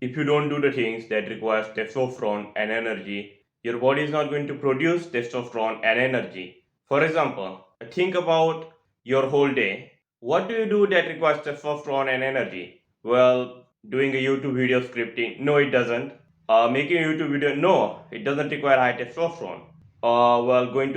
if you don't do the things that requires testosterone and energy, your body is not going to produce testosterone and energy. For example, think about your whole day. What do you do that requires testosterone and energy? Well, doing a YouTube video scripting, no, it doesn't. Making a YouTube video, no, it doesn't require high testosterone. Well, going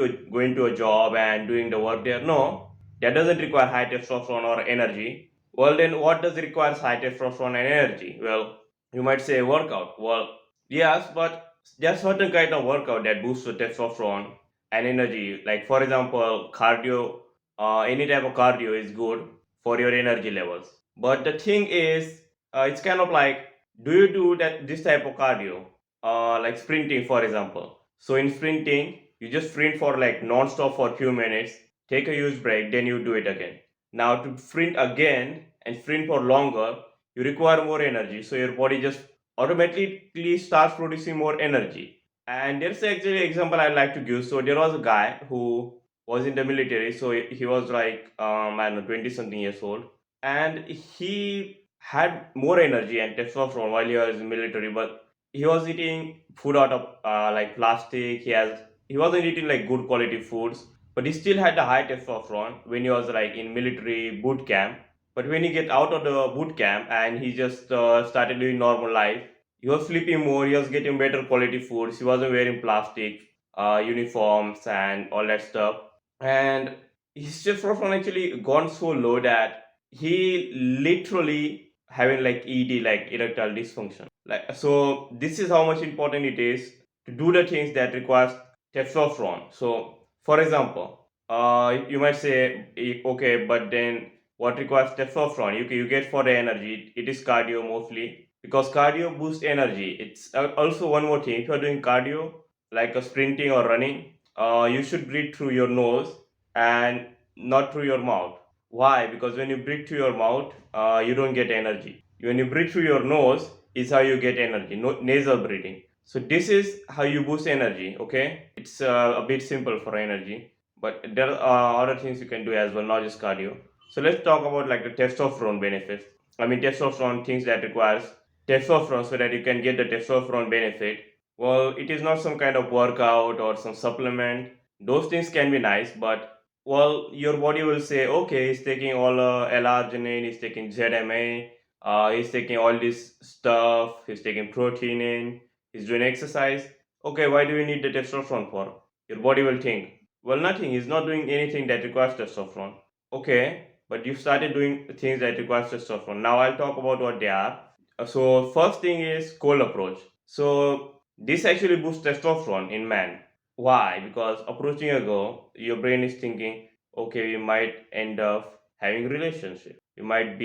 to a job and doing the work there, no, that doesn't require high testosterone or energy. Well, then what does require high testosterone and energy? Well, you might say workout. Well, yes, but there's certain kind of workout that boosts the testosterone and energy. Like for example, cardio. Any type of cardio is good for your energy levels. But the thing is, it's kind of like, do you do that this type of cardio? Like sprinting, for example. So in sprinting, you just sprint for like non-stop for few minutes, take a huge break, then you do it again. Now to sprint again and sprint for longer, you require more energy, so your body just automatically starts producing more energy. And there's actually an example I'd like to give. So there was a guy who was in the military, so he was like I don't know, 20 something years old, and he had more energy and testosterone while he was in military, but he was eating food out of like plastic. He wasn't eating like good quality foods, but he still had the high testosterone when he was like in military boot camp. But when he get out of the boot camp and he just started doing normal life, he was sleeping more, he was getting better quality foods, he wasn't wearing plastic uniforms and all that stuff. And his testosterone actually gone so low that he literally having like ED, like erectile dysfunction. Like, so this is how much important it is to do the things that requires testosterone. So for example, you might say, okay, but then what requires testosterone? You get for the energy. It is cardio mostly because cardio boosts energy. It's also one more thing. If you're doing cardio, like a sprinting or running, you should breathe through your nose and not through your mouth. Why? Because when you breathe through your mouth, you don't get energy. When you breathe through your nose, is how you get energy. No, nasal breathing. So this is how you boost energy. Okay, it's a bit simple for energy, but there are other things you can do as well, not just cardio. So let's talk about like the testosterone benefits. I mean, testosterone things that requires testosterone so that you can get the testosterone benefit. Well, it is not some kind of workout or some supplement. Those things can be nice, but well, your body will say, okay, he's taking all L-arginine, he's taking ZMA, he's taking all this stuff, he's taking protein in, he's doing exercise. Okay, why do we need the testosterone for? Your body will think, well, nothing, he's not doing anything that requires testosterone. Okay, but you started doing things that requires testosterone. Now I'll talk about what they are. So first thing is cold approach. So this actually boosts testosterone in man. Why? Because approaching a girl, your brain is thinking, okay, we might end up having relationship. She might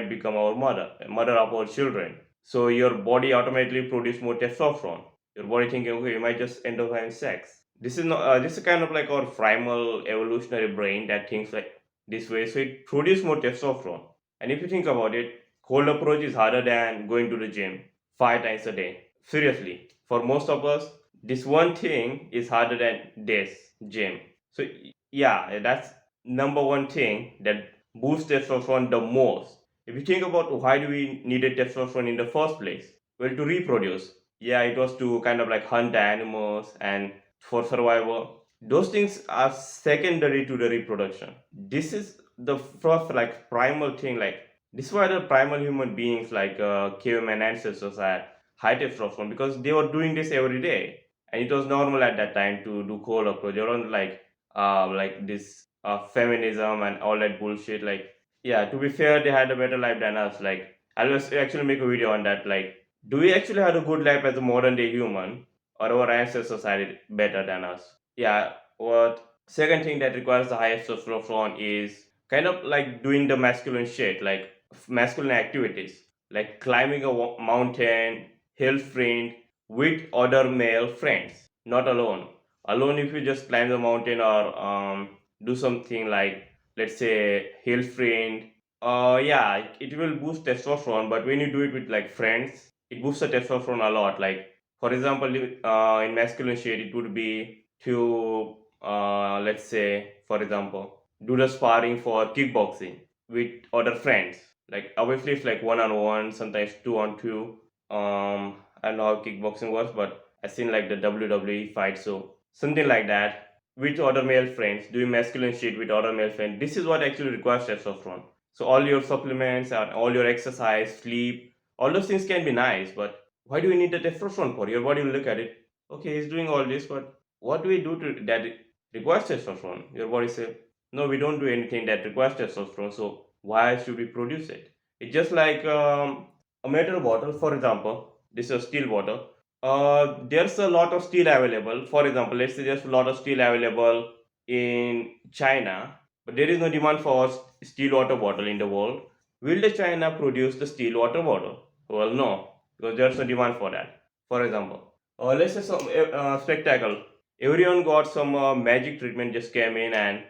become our mother of our children. So your body automatically produce more testosterone. Your body thinking, okay, we might just end up having sex. This is not. This is kind of like our primal evolutionary brain that thinks like this way. So it produces more testosterone. And if you think about it, cold approach is harder than going to the gym 5 times a day. Seriously, for most of us, this one thing is harder than this gym. So yeah, that's number one thing that boosts testosterone the most. If you think about why do we need a testosterone in the first place? Well, to reproduce. Yeah, it was to kind of like hunt animals and for survival. Those things are secondary to the reproduction. This is the first like primal thing. Like this is why the primal human beings like caveman ancestors had high testosterone because they were doing this every day, and it was normal at that time to do cold approach. They weren't like this feminism and all that bullshit. Like yeah, to be fair, they had a better life than us. Like I'll just actually make a video on that. Like, do we actually have a good life as a modern day human, or our ancestors had it better than us? Yeah. What second thing that requires the highest testosterone is kind of like doing the masculine shit, like masculine activities, like climbing a mountain, hill sprint with other male friends, not alone. Alone, if you just climb the mountain or do something like, let's say, hill sprint, yeah, it will boost testosterone. But when you do it with like friends, it boosts the testosterone a lot. Like, for example, in masculine shade, it would be to, let's say, for example, do the sparring for kickboxing with other friends. Like, obviously, it's like one on one, sometimes two on two. I don't know how kickboxing works, but I seen like the WWE fight, so something like that with other male friends, doing masculine shit with other male friends. This is what actually requires testosterone. So all your supplements and all your exercise, sleep, all those things can be nice, but why do we need the testosterone for? Your body will look at it. Okay, he's doing all this, but what do we do to that it requires testosterone? Your body say, no, we don't do anything that requires testosterone. So why should we produce it? It's just like a metal bottle, for example. This is a steel bottle. There's a lot of steel available. For example, let's say there's a lot of steel available in China, but there is no demand for steel water bottle in the world. Will the China produce the steel water bottle? Well, no, because there's no demand for that. For example, let's say some spectacle. Everyone got some magic treatment just came in, and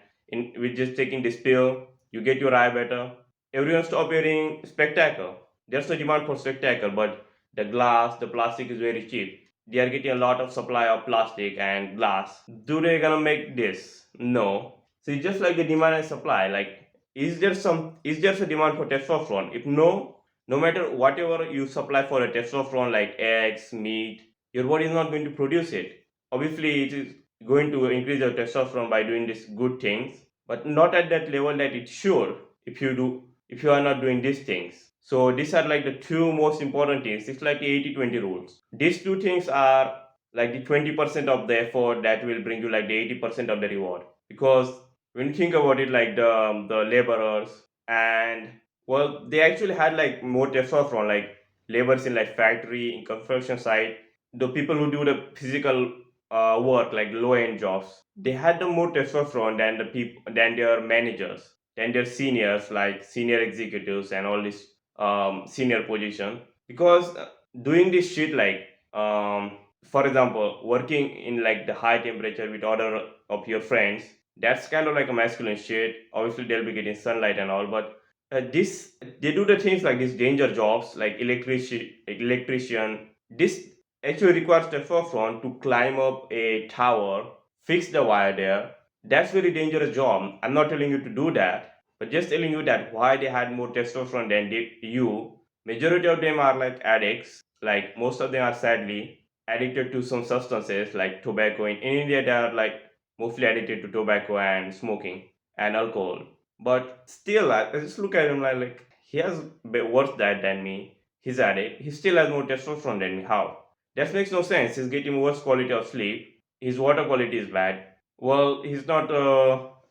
with just taking this pill, you get your eye better. Everyone stop wearing spectacle. There's a demand for spectacle, but the glass, the plastic is very cheap. They are getting a lot of supply of plastic and glass. Do they gonna make this? No. So it's just like the demand and supply. Like, is there a demand for testosterone? If no, no matter whatever you supply for a testosterone like eggs, meat, your body is not going to produce it. Obviously, it is going to increase your testosterone by doing these good things, but not at that level that it should if you are not doing these things. So these are like the two most important things. It's like the 80-20 rules. These two things are like the 20% of the effort that will bring you like the 80% of the reward. Because when you think about it, like the laborers and well, they actually had like more testosterone, like laborers in like factory, in construction site, the people who do the physical work, like low end jobs, they had the more testosterone than the people than their managers, than their seniors, like senior executives and all this senior position. Because doing this shit like for example, working in like the high temperature with other of your friends, that's kind of like a masculine shit. Obviously, they'll be getting sunlight and all, but this they do the things like these danger jobs, like electrician. This actually requires testosterone to climb up a tower, fix the wire there. That's very dangerous job. I'm not telling you to do that, but just telling you that why they had more testosterone than you. Majority of them are like addicts. Like most of them are sadly addicted to some substances like tobacco. In India, they are like mostly addicted to tobacco and smoking and alcohol. But still, I just look at him like he has worse diet than me. He's addict. He still has more testosterone than me. How? That makes no sense. He's getting worse quality of sleep. His water quality is bad. Well, he's not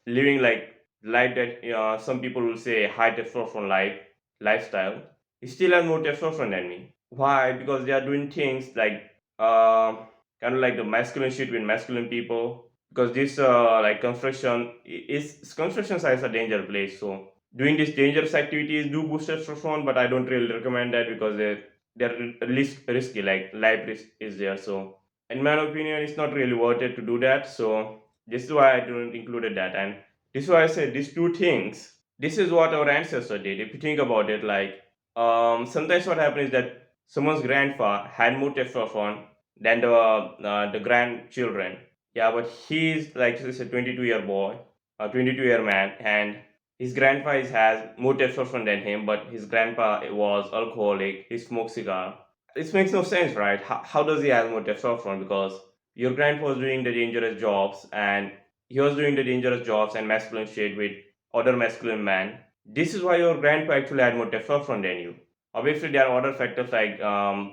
living like life that some people will say high testosterone lifestyle. He still has more testosterone than me. Why? Because they are doing things like uh, kind of like the masculine shit with masculine people. Because this like construction sites a danger place. So doing these dangerous activities do boost testosterone, but I don't really recommend that because they're risky. Like life risk is there. So in my opinion, it's not really worth it to do that. So this is why I don't included that, and this is why I said these two things. This is what our ancestors did. If you think about it, like sometimes what happens is that someone's grandpa had more testosterone than the grandchildren. Yeah, but he's like this is a 22-year boy, a 22-year man, and his grandpa has more testosterone than him. But his grandpa was alcoholic. He smoked cigar. This makes no sense, right? How does he have more testosterone? Because your grandpa was doing the dangerous jobs, and he was doing the dangerous jobs and masculine shit with other masculine man. This is why your grandpa actually had more testosterone than you. Obviously, there are other factors like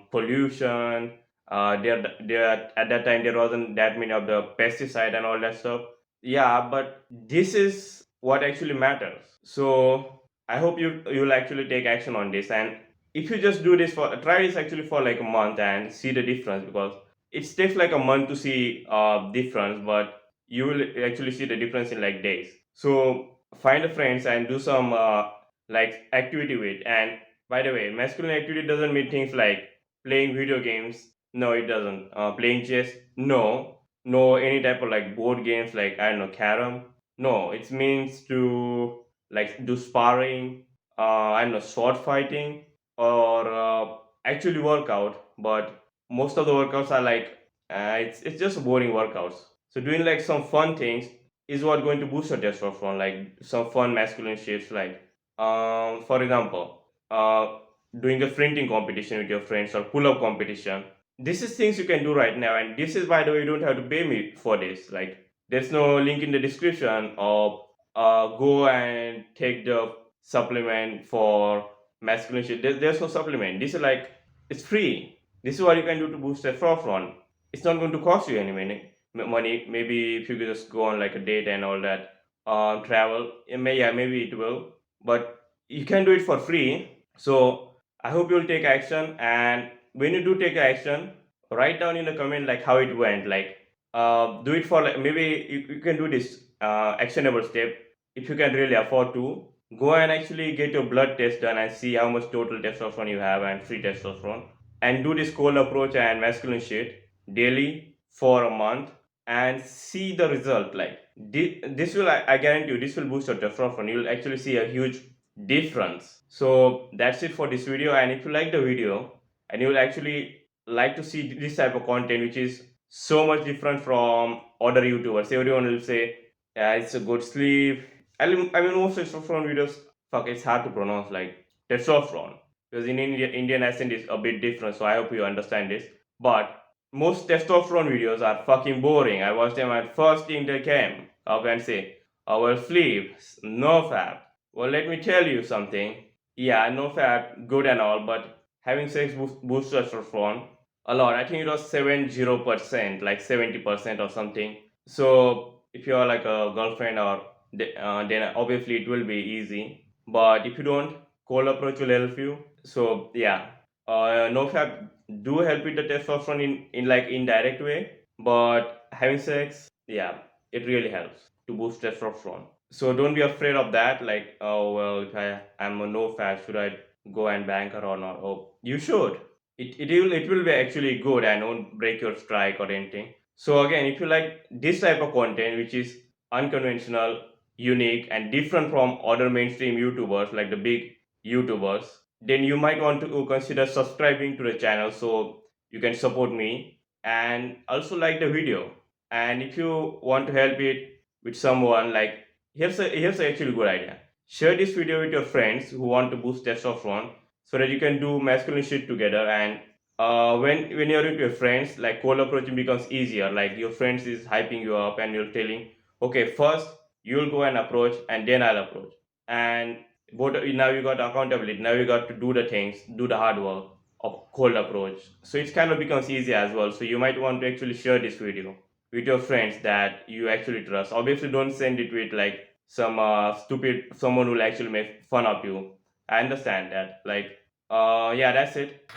pollution. There at that time there wasn't that many of the pesticide and all that stuff. Yeah, but this is what actually matters. So I hope you'll actually take action on this. And if you just do this for try this actually for like a month and see the difference, because it takes like a month to see difference, but you will actually see the difference in like days. So find a friends and do some like activity with. And by the way, masculine activity doesn't mean things like playing video games. No, it doesn't. Playing chess. No. No, any type of like board games like I don't know, carom. No, it means to like do sparring, I don't know, sword fighting, or actually workout. But most of the workouts are like it's just boring workouts. So doing like some fun things is what going to boost your testosterone, like some fun masculine shifts, like for example, doing a sprinting competition with your friends or pull-up competition. This is things you can do right now, and this is, by the way, you don't have to pay me for this. Like, there's no link in the description, or go and take the supplement for masculine shit. There's no supplement. This is like, it's free. This is what you can do to boost testosterone. It's not going to cost you any money. Maybe if you could just go on like a date and all that, travel. Yeah, maybe it will, but you can do it for free. So I hope you'll take action. And when you do take action, write down in the comment like how it went. Like, do it for like, maybe you can do this actionable step. If you can really afford to, go and actually get your blood test done and see how much total testosterone you have and free testosterone, and do this cold approach and masculine shit daily for a month and see the result. Like, this will, I guarantee you, this will boost your testosterone. You'll actually see a huge difference. So that's it for this video. And if you like the video and you will actually like to see this type of content, which is so much different from other YouTubers, everyone will say, yeah, it's a good sleep. I mean, most testosterone videos, fuck, it's hard to pronounce, like testosterone, because in India, Indian accent is a bit different. So I hope you understand this. But most testosterone videos are fucking boring. I watched them at first thing they came up and say, our sleep, no fab. Well, let me tell you something. Yeah, no fat, good and all, but having sex boosts testosterone a lot. I think it was 70%, like 70% or something. So if you're like a girlfriend, or then obviously it will be easy. But if you don't, cold approach will help you. So yeah, no fat do help with the testosterone in like indirect way, but having sex, yeah, it really helps to boost testosterone. So don't be afraid of that. Like, oh well, if I'm a no fat, should I go and bank her or not? Oh, you should. It will be actually good and won't break your strike or anything. So again, if you like this type of content, which is unconventional, unique, and different from other mainstream YouTubers like the big YouTubers, then you might want to consider subscribing to the channel so you can support me and also like the video. And if you want to help it with someone, like, here's a actually good idea. Share this video with your friends who want to boost testosterone so that you can do masculine shit together. And when you're with your friends, like, cold approaching becomes easier. Like, your friends is hyping you up and you're telling, okay, first you'll go and approach and then I'll approach. And both, now you got accountability. Now you got to do the things, do the hard work of cold approach. So it kind of becomes easy as well. So you might want to actually share this video with your friends that you actually trust. Obviously, don't send it with like some stupid someone who will actually make fun of you. I understand that. Like, yeah, that's it.